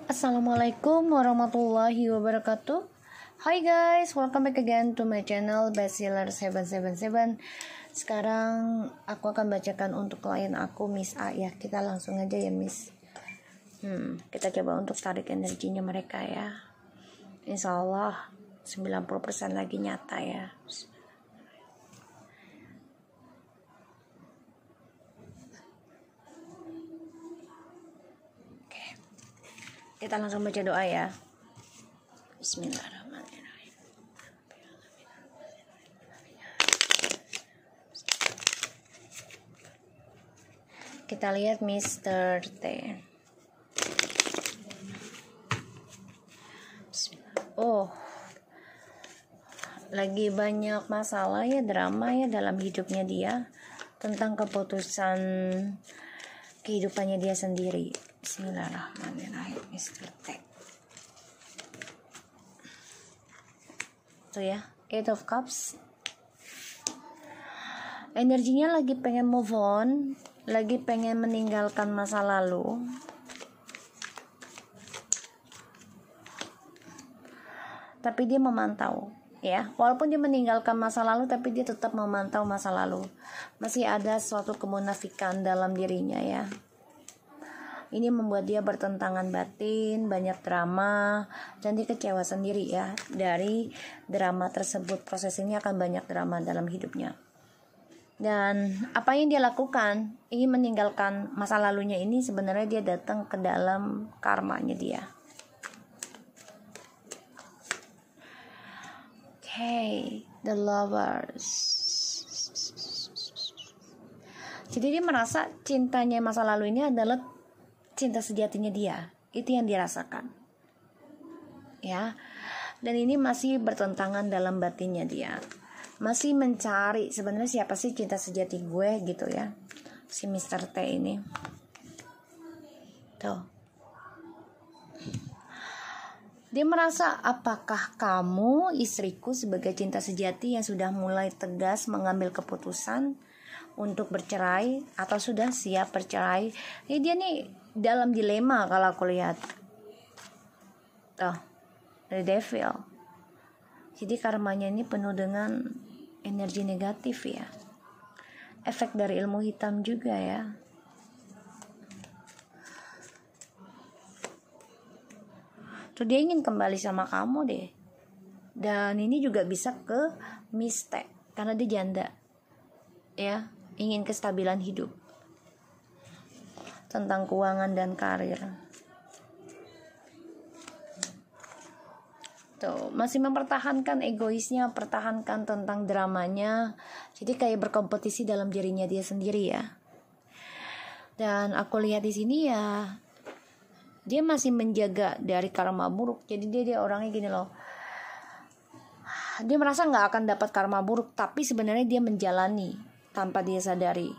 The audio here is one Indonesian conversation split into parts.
Assalamualaikum warahmatullahi wabarakatuh. Hi guys, welcome back again to my channel Bestseller 777. Sekarang aku akan bacakan untuk klien aku, Miss A ya. Kita langsung aja ya Miss. Kita coba untuk tarik energinya mereka ya. Insya Allah 90% lagi nyata ya. Kita langsung baca doa ya. Bismillahirrahmanirrahim. Kita lihat Mr. T. Oh, lagi banyak masalah ya, drama ya dalam hidupnya dia, tentang keputusan kehidupannya dia sendiri. Bismillahirrahmanirrahim. Mr. T. Tuh ya, Eight of Cups. Energinya lagi pengen move on, lagi pengen meninggalkan masa lalu. Tapi dia memantau ya, walaupun dia meninggalkan masa lalu tapi dia tetap memantau masa lalu. Masih ada suatu kemunafikan dalam dirinya ya. Ini membuat dia bertentangan batin, banyak drama, dan dia kecewa sendiri ya. Dari drama tersebut, proses ini akan banyak drama dalam hidupnya. Dan apa yang dia lakukan, ingin meninggalkan masa lalunya ini, sebenarnya dia datang ke dalam karmanya dia. Okay, the Lovers. Jadi dia merasa cintanya masa lalu ini adalah cinta sejatinya dia. Itu yang dirasakan ya. Dan ini masih bertentangan dalam batinnya dia. Masih mencari sebenarnya siapa sih cinta sejati gue gitu ya, si Mr. T ini. Tuh, dia merasa, apakah kamu istriku sebagai cinta sejati yang sudah mulai tegas mengambil keputusan untuk bercerai atau sudah siap bercerai? Ini dia nih dalam dilema kalau aku lihat. Tuh, the Devil. Jadi karmanya ini penuh dengan energi negatif ya. Efek dari ilmu hitam juga ya. Tuh, dia ingin kembali sama kamu deh. Dan ini juga bisa ke Miste, karena dia janda ya, ingin kestabilan hidup, tentang keuangan dan karir. Tuh, masih mempertahankan egoisnya, pertahankan tentang dramanya. Jadi kayak berkompetisi dalam dirinya dia sendiri ya. Dan aku lihat di sini ya, dia masih menjaga dari karma buruk. Jadi dia orangnya gini loh, dia merasa nggak akan dapat karma buruk, tapi sebenarnya dia menjalani tanpa dia sadari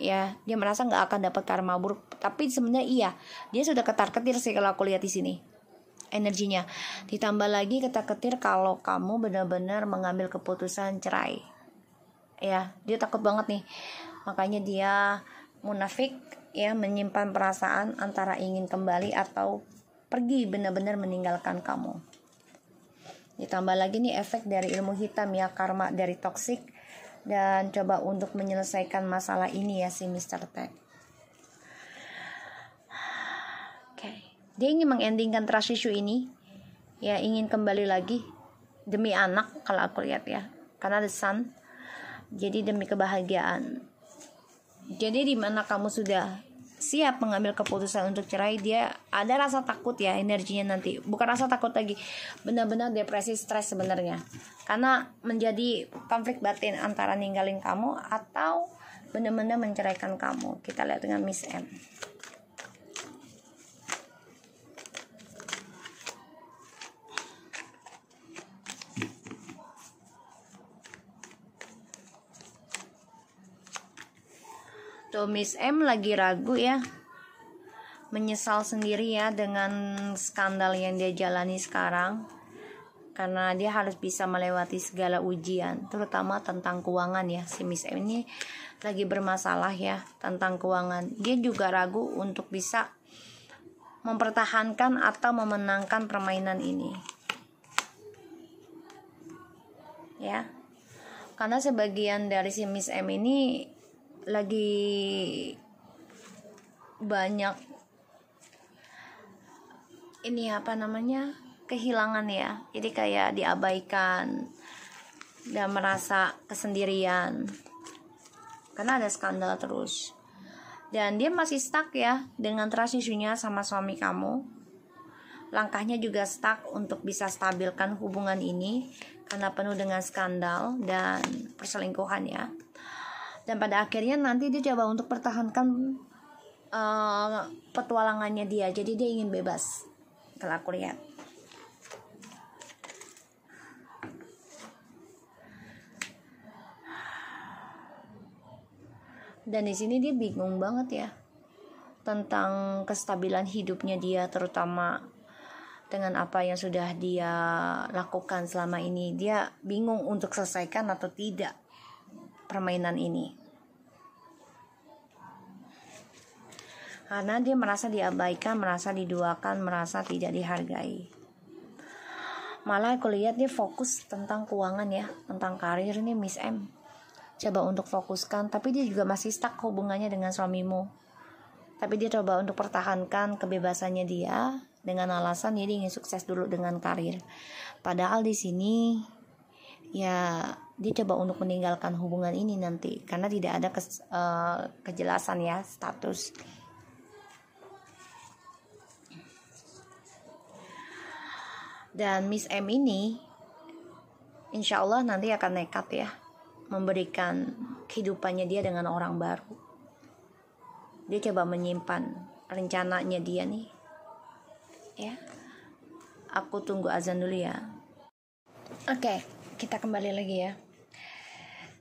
ya. Dia merasa nggak akan dapat karma buruk, tapi sebenarnya iya, dia sudah ketar-ketir sih kalau aku lihat di sini energinya. Ditambah lagi ketar-ketir kalau kamu benar-benar mengambil keputusan cerai ya. Dia takut banget nih, makanya dia munafik ya, menyimpan perasaan antara ingin kembali atau pergi benar-benar meninggalkan kamu. Ditambah lagi nih efek dari ilmu hitam ya, karma dari toksik, dan coba untuk menyelesaikan masalah ini ya si Mr. T. Dia ingin mengendingkan trust issue ini ya, ingin kembali lagi demi anak kalau aku lihat ya, karena the sun. Jadi demi kebahagiaan. Jadi di mana kamu sudah siap mengambil keputusan untuk cerai, dia ada rasa takut ya energinya nanti. Bukan rasa takut lagi, benar-benar depresi, stres sebenarnya, karena menjadi konflik batin antara ninggalin kamu atau benar-benar menceraikan kamu. Kita lihat dengan Miss M. Tuh, Miss M lagi ragu ya, menyesal sendiri ya dengan skandal yang dia jalani sekarang, karena dia harus bisa melewati segala ujian, terutama tentang keuangan ya. Si Miss M ini lagi bermasalah ya tentang keuangan. Dia juga ragu untuk bisa mempertahankan atau memenangkan permainan ini. Ya. Karena sebagian dari si Miss M ini lagi banyak ini kehilangan ya. Jadi kayak diabaikan dan merasa kesendirian karena ada skandal terus. Dan dia masih stuck ya dengan trust issue-nya sama suami kamu. Langkahnya juga stuck untuk bisa stabilkan hubungan ini karena penuh dengan skandal dan perselingkuhan ya. Dan pada akhirnya nanti dia coba untuk pertahankan petualangannya dia. Jadi dia ingin bebas kalau aku lihat. Dan di sini dia bingung banget ya tentang kestabilan hidupnya dia, terutama dengan apa yang sudah dia lakukan selama ini. Dia bingung untuk selesaikan atau tidak permainan ini. Karena dia merasa diabaikan, merasa diduakan, merasa tidak dihargai. Malah aku lihat dia fokus tentang keuangan ya, tentang karir nih Miss M. Coba untuk fokuskan, tapi dia juga masih stuck hubungannya dengan suamimu. Tapi dia coba untuk pertahankan kebebasannya dia dengan alasan dia ingin sukses dulu dengan karir. Padahal di sini ya dia coba untuk meninggalkan hubungan ini nanti karena tidak ada kejelasan ya status. Dan Miss M ini insya Allah nanti akan nekat ya memberikan kehidupannya dia dengan orang baru. Dia coba menyimpan rencananya dia nih. Ya. Aku tunggu azan dulu ya. Oke, kita kembali lagi ya.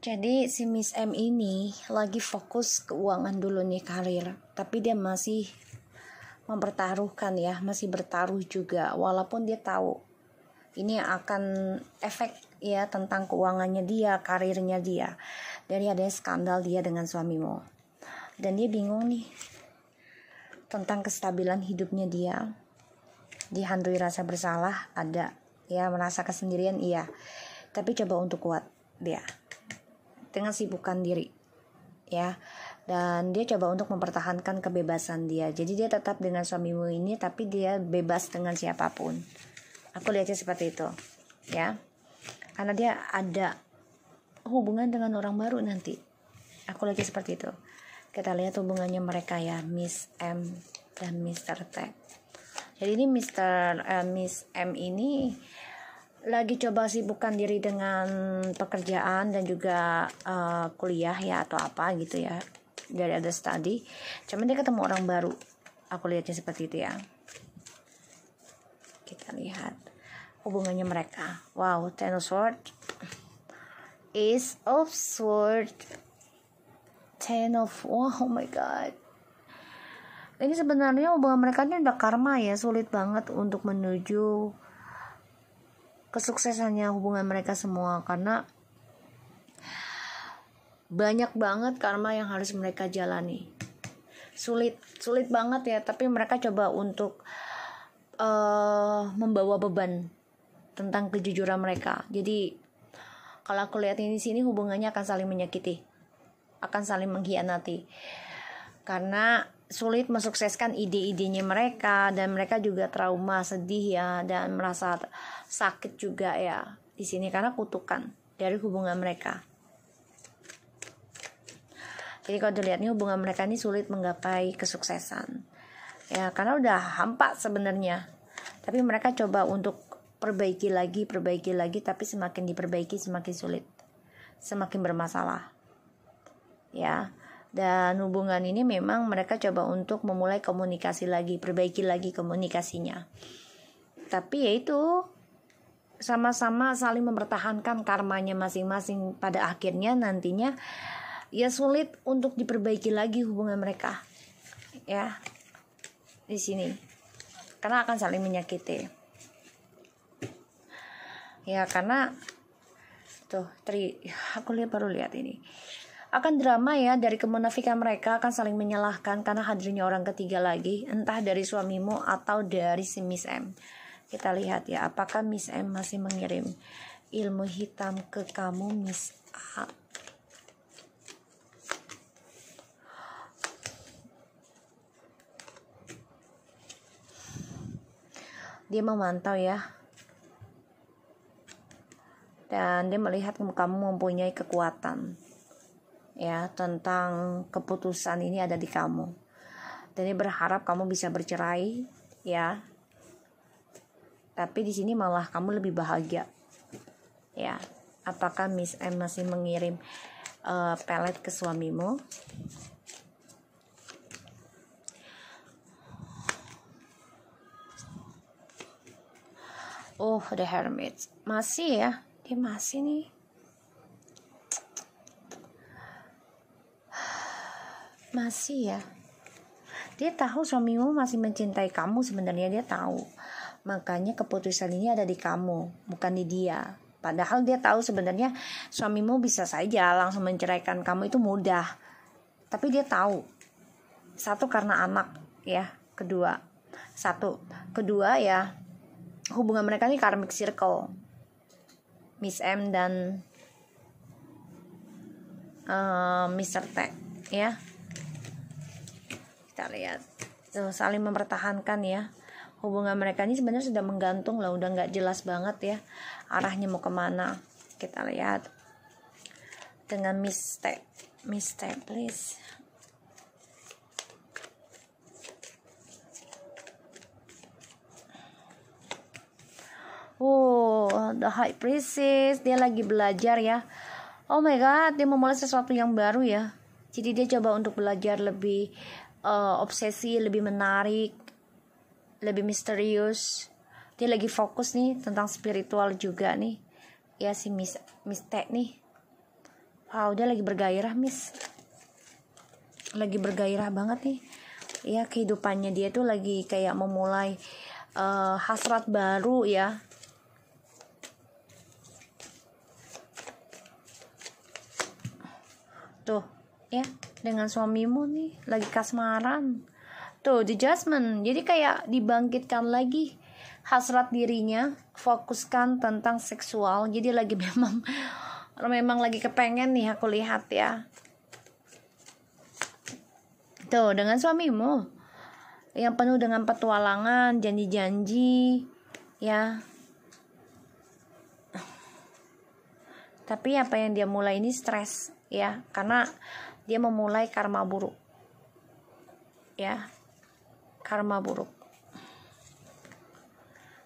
Jadi si Miss M ini lagi fokus keuangan dulu nih, karir. Tapi dia masih mempertaruhkan ya, masih bertaruh juga. Walaupun dia tahu ini akan efek ya tentang keuangannya dia, karirnya dia. Dari adanya skandal dia dengan suamimu. Dan dia bingung nih tentang kestabilan hidupnya dia. Dihantui rasa bersalah ada, ya merasa kesendirian iya. Tapi coba untuk kuat dia. Dengan sibukkan diri. Ya. Dan dia coba untuk mempertahankan kebebasan dia. Jadi dia tetap dengan suamimu ini tapi dia bebas dengan siapapun. Aku lihatnya seperti itu, ya. Karena dia ada hubungan dengan orang baru nanti. Aku lihatnya seperti itu. Kita lihat hubungannya mereka ya, Miss M dan Mr. T. Jadi ini Miss M ini lagi coba sibukkan diri dengan pekerjaan dan juga kuliah ya atau apa gitu ya. Dari ada study. Cuman dia ketemu orang baru. Aku lihatnya seperti itu ya. Kita lihat hubungannya mereka. Wow, Ten of Swords, Ace of Swords, Ten of, oh my god. Ini sebenarnya hubungan mereka ini udah karma ya, sulit banget untuk menuju kesuksesannya hubungan mereka semua karena banyak banget karma yang harus mereka jalani. Sulit banget ya, tapi mereka coba untuk membawa beban tentang kejujuran mereka. Jadi kalau aku lihat ini sini hubungannya akan saling menyakiti, akan saling mengkhianati karena sulit mensukseskan ide-idenya mereka dan mereka juga trauma, sedih ya dan merasa sakit juga ya di sini karena kutukan dari hubungan mereka. Jadi kalau dilihat nih hubungan mereka ini sulit menggapai kesuksesan ya karena udah hampa sebenarnya, tapi mereka coba untuk perbaiki lagi, tapi semakin diperbaiki semakin sulit, semakin bermasalah ya. Dan hubungan ini memang mereka coba untuk memulai komunikasi lagi, perbaiki lagi komunikasinya, tapi yaitu sama-sama saling mempertahankan karmanya masing-masing. Pada akhirnya nantinya ya sulit untuk diperbaiki lagi hubungan mereka ya di sini karena akan saling menyakiti ya. Karena tuh aku baru lihat ini Akan drama ya, dari kemunafikan mereka akan saling menyalahkan karena hadirnya orang ketiga lagi, entah dari suamimu atau dari si Miss M. Kita lihat ya, apakah Miss M masih mengirim ilmu hitam ke kamu, Miss A. Dia memantau ya, dan dia melihat kamu mempunyai kekuatan ya, tentang keputusan ini ada di kamu, dan dia berharap kamu bisa bercerai ya, tapi di sini malah kamu lebih bahagia ya. Apakah Miss M masih mengirim pelet ke suamimu? Oh, the Hermit masih ya, dia masih nih. Masih ya, dia tahu suamimu masih mencintai kamu, sebenarnya dia tahu, makanya keputusan ini ada di kamu, bukan di dia. Padahal dia tahu sebenarnya suamimu bisa saja langsung menceraikan kamu, itu mudah, tapi dia tahu, satu karena anak ya, kedua ya, hubungan mereka ini karmic circle, Miss M dan Mr. T ya. Kita lihat tuh, saling mempertahankan ya. Hubungan mereka ini sebenarnya sudah menggantung lah, udah nggak jelas banget ya arahnya mau kemana. Kita lihat dengan Miss T, please. Oh, the High Priestess, dia lagi belajar ya. Oh my god, dia memulai sesuatu yang baru ya. Jadi dia coba untuk belajar lebih obsesi, lebih menarik, lebih misterius. Dia lagi fokus nih tentang spiritual juga nih ya, si Miss T nih. Wow, dia lagi bergairah, Miss, lagi bergairah banget nih ya. Kehidupannya dia tuh lagi kayak memulai hasrat baru ya. Tuh ya, dengan suamimu nih lagi kasmaran. Tuh, the Judgment. Jadi kayak dibangkitkan lagi hasrat dirinya, fokuskan tentang seksual. Jadi lagi memang lagi kepengen nih, aku lihat ya. Tuh, dengan suamimu yang penuh dengan petualangan, janji-janji ya. Tapi apa yang dia mulai ini stres ya, karena dia memulai karma buruk ya, karma buruk.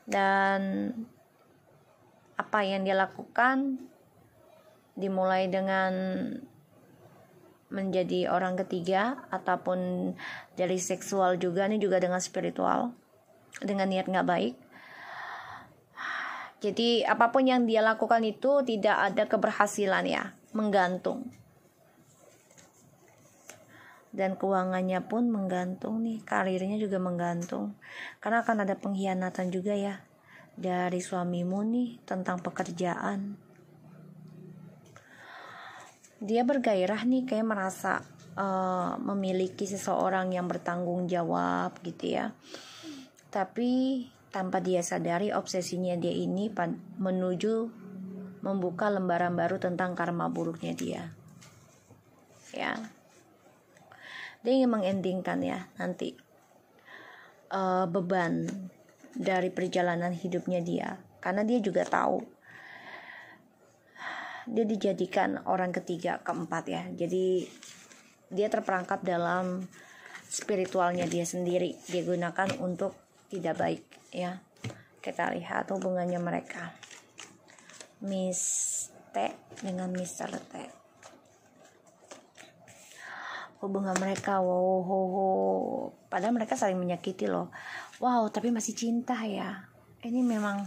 Dan apa yang dia lakukan dimulai dengan menjadi orang ketiga, ataupun dari seksual juga, ini juga dengan spiritual, dengan niat gak baik. Jadi apapun yang dia lakukan itu tidak ada keberhasilan ya, menggantung. Dan keuangannya pun menggantung nih, karirnya juga menggantung, karena akan ada pengkhianatan juga ya dari suamimu nih tentang pekerjaan. Dia bergairah nih, kayak merasa memiliki seseorang yang bertanggung jawab gitu ya, tapi tanpa dia sadari obsesinya dia ini menuju membuka lembaran baru tentang karma buruknya dia ya. Dia ingin mengendingkan ya nanti beban dari perjalanan hidupnya dia, karena dia juga tahu dia dijadikan orang ketiga, keempat ya. Jadi dia terperangkap dalam spiritualnya dia sendiri, dia gunakan untuk tidak baik ya. Kita lihat hubungannya mereka, Miss T dengan Mr. T. Hubungan mereka, wow, padahal mereka saling menyakiti loh. Wow, tapi masih cinta ya. Ini memang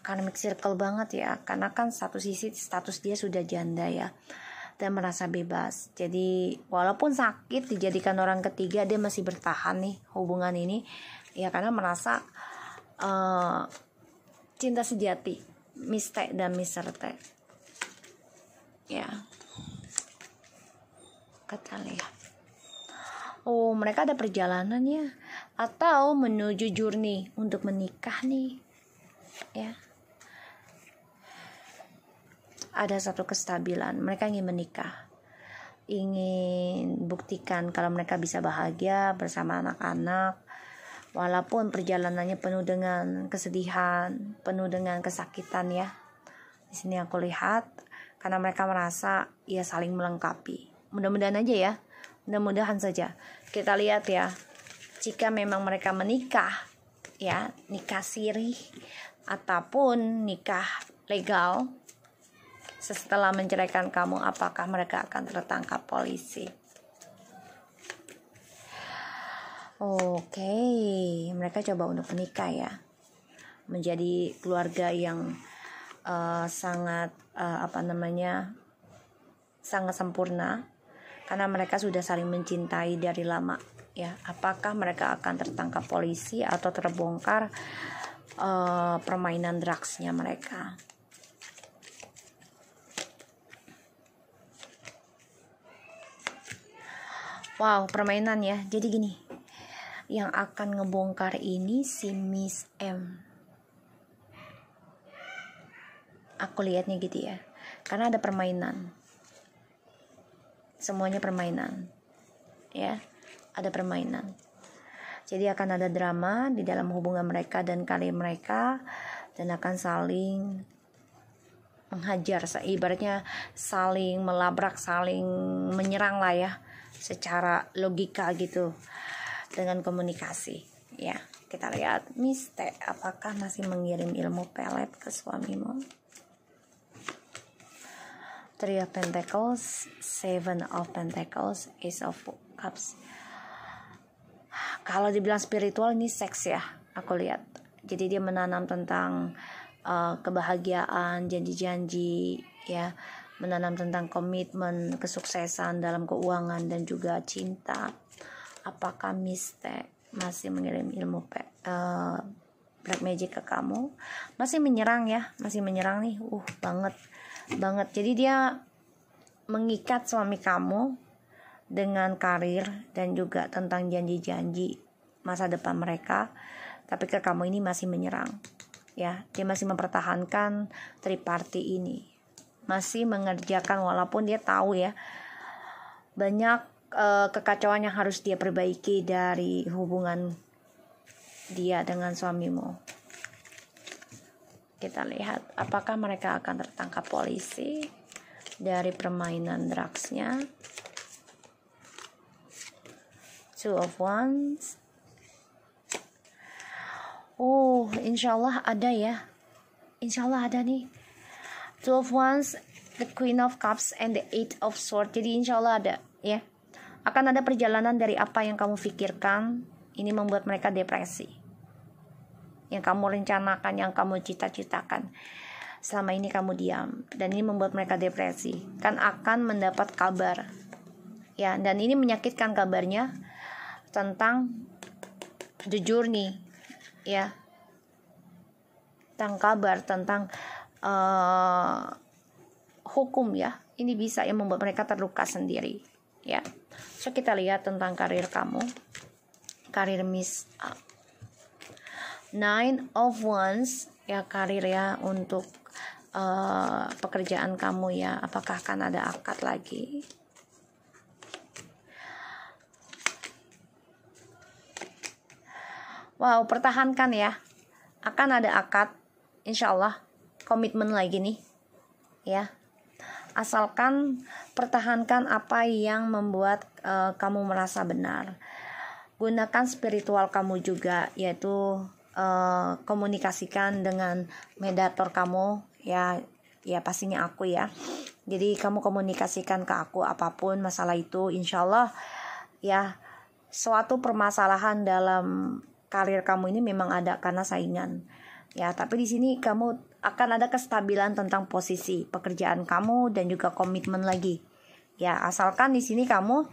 karmic circle banget ya, karena kan satu sisi status dia sudah janda ya, dan merasa bebas. Jadi walaupun sakit dijadikan orang ketiga, dia masih bertahan nih hubungan ini ya, karena merasa cinta sejati Miss T dan Mr. T ya. Kita lihat. Oh, mereka ada perjalanannya atau menuju journey untuk menikah nih. Ya. Ada satu kestabilan, mereka ingin menikah. Ingin buktikan kalau mereka bisa bahagia bersama anak-anak. Walaupun perjalanannya penuh dengan kesedihan, penuh dengan kesakitan ya. Di sini aku lihat karena mereka merasa ya saling melengkapi. Mudah-mudahan aja ya. Mudah-mudahan saja. Kita lihat ya. Jika memang mereka menikah ya, nikah siri ataupun nikah legal setelah menceraikan kamu, apakah mereka akan tertangkap polisi? Oke, mereka coba untuk menikah ya, menjadi keluarga yang sangat sangat sempurna karena mereka sudah saling mencintai dari lama ya. Apakah mereka akan tertangkap polisi atau terbongkar permainan drugsnya mereka? Wow, permainan ya. Jadi gini, yang akan ngebongkar ini si Miss M. Aku lihatnya gitu ya. Karena ada permainan. Semuanya permainan. Ya, ada permainan. Jadi akan ada drama di dalam hubungan mereka dan karir mereka, dan akan saling menghajar, ibaratnya saling melabrak, saling menyerang lah ya, secara logika gitu, dengan komunikasi ya. Kita lihat Miss T, apakah masih mengirim ilmu pelet ke suamimu? Three of Pentacles, Seven of Pentacles, Ace of Cups. Kalau dibilang spiritual ini seks ya, aku lihat. Jadi dia menanam tentang kebahagiaan, janji-janji ya, menanam tentang komitmen, kesuksesan dalam keuangan dan juga cinta. Apakah Miss T masih mengirim ilmu black magic ke kamu? Masih menyerang ya, masih menyerang nih, banget. Jadi dia mengikat suami kamu dengan karir dan juga tentang janji-janji masa depan mereka, tapi ke kamu ini masih menyerang ya. Dia masih mempertahankan triparty ini, masih mengerjakan walaupun dia tahu ya banyak kekacauan yang harus dia perbaiki dari hubungan dia dengan suamimu. Kita lihat apakah mereka akan tertangkap polisi dari permainan drugsnya. Two of Wands. Oh, insya Allah ada ya. Insya Allah ada nih. Two of Wands, the Queen of Cups, and the Eight of Swords. Jadi insya Allah ada ya. Akan ada perjalanan dari apa yang kamu pikirkan. Ini membuat mereka depresi. Yang kamu rencanakan, yang kamu cita-citakan, selama ini kamu diam, dan ini membuat mereka depresi. Kan akan mendapat kabar ya, dan ini menyakitkan kabarnya tentang the journey ya, tentang kabar tentang hukum ya. Ini bisa yang membuat mereka terluka sendiri ya. So kita lihat tentang karir kamu, karir Miss A. Nine of Wands ya, karir ya, untuk pekerjaan kamu ya. Apakah akan ada akad lagi? Wow, pertahankan ya. Akan ada akad, insya Allah, komitmen lagi nih ya. Asalkan pertahankan apa yang membuat kamu merasa benar. Gunakan spiritual kamu juga, yaitu komunikasikan dengan mediator kamu ya pastinya aku ya. Jadi kamu komunikasikan ke aku apapun masalah itu, insya Allah ya. Suatu permasalahan dalam karir kamu ini memang ada karena saingan ya, tapi di sini kamu akan ada kestabilan tentang posisi pekerjaan kamu dan juga komitmen lagi ya. Asalkan di sini kamu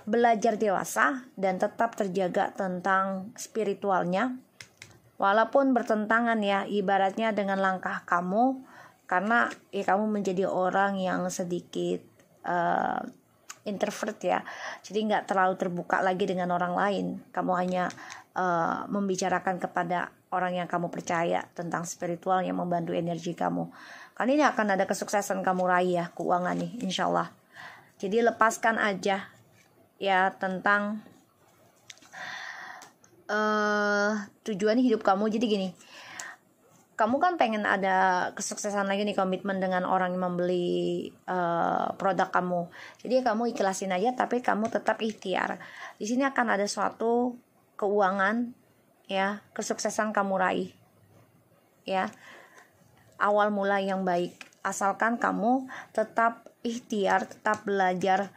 belajar dewasa dan tetap terjaga tentang spiritualnya, walaupun bertentangan ya, ibaratnya dengan langkah kamu, karena ya kamu menjadi orang yang sedikit introvert ya, jadi nggak terlalu terbuka lagi dengan orang lain. Kamu hanya membicarakan kepada orang yang kamu percaya tentang spiritual yang membantu energi kamu. Kan ini akan ada kesuksesan kamu raih ya, keuangan nih insyaallah. Jadi lepaskan aja ya tentang tujuan hidup kamu. Jadi gini, kamu kan pengen ada kesuksesan lagi nih, komitmen dengan orang yang membeli produk kamu. Jadi kamu ikhlasin aja, tapi kamu tetap ikhtiar. Di sini akan ada suatu keuangan ya, kesuksesan kamu raih ya, awal mula yang baik, asalkan kamu tetap ikhtiar, tetap belajar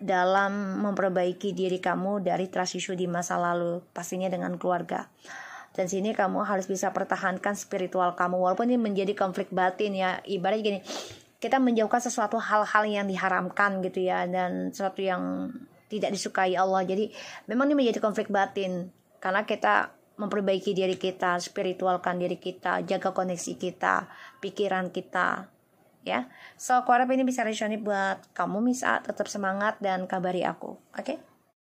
dalam memperbaiki diri kamu dari trust issue di masa lalu, pastinya dengan keluarga. Dan sini kamu harus bisa pertahankan spiritual kamu, walaupun ini menjadi konflik batin ya. Ibaratnya gini, kita menjauhkan sesuatu hal-hal yang diharamkan gitu ya, dan sesuatu yang tidak disukai Allah. Jadi memang ini menjadi konflik batin, karena kita memperbaiki diri kita, spiritualkan diri kita, jaga koneksi kita, pikiran kita ya. So aku harap ini bisa resonate buat kamu Misa. Tetap semangat dan kabari aku, oke?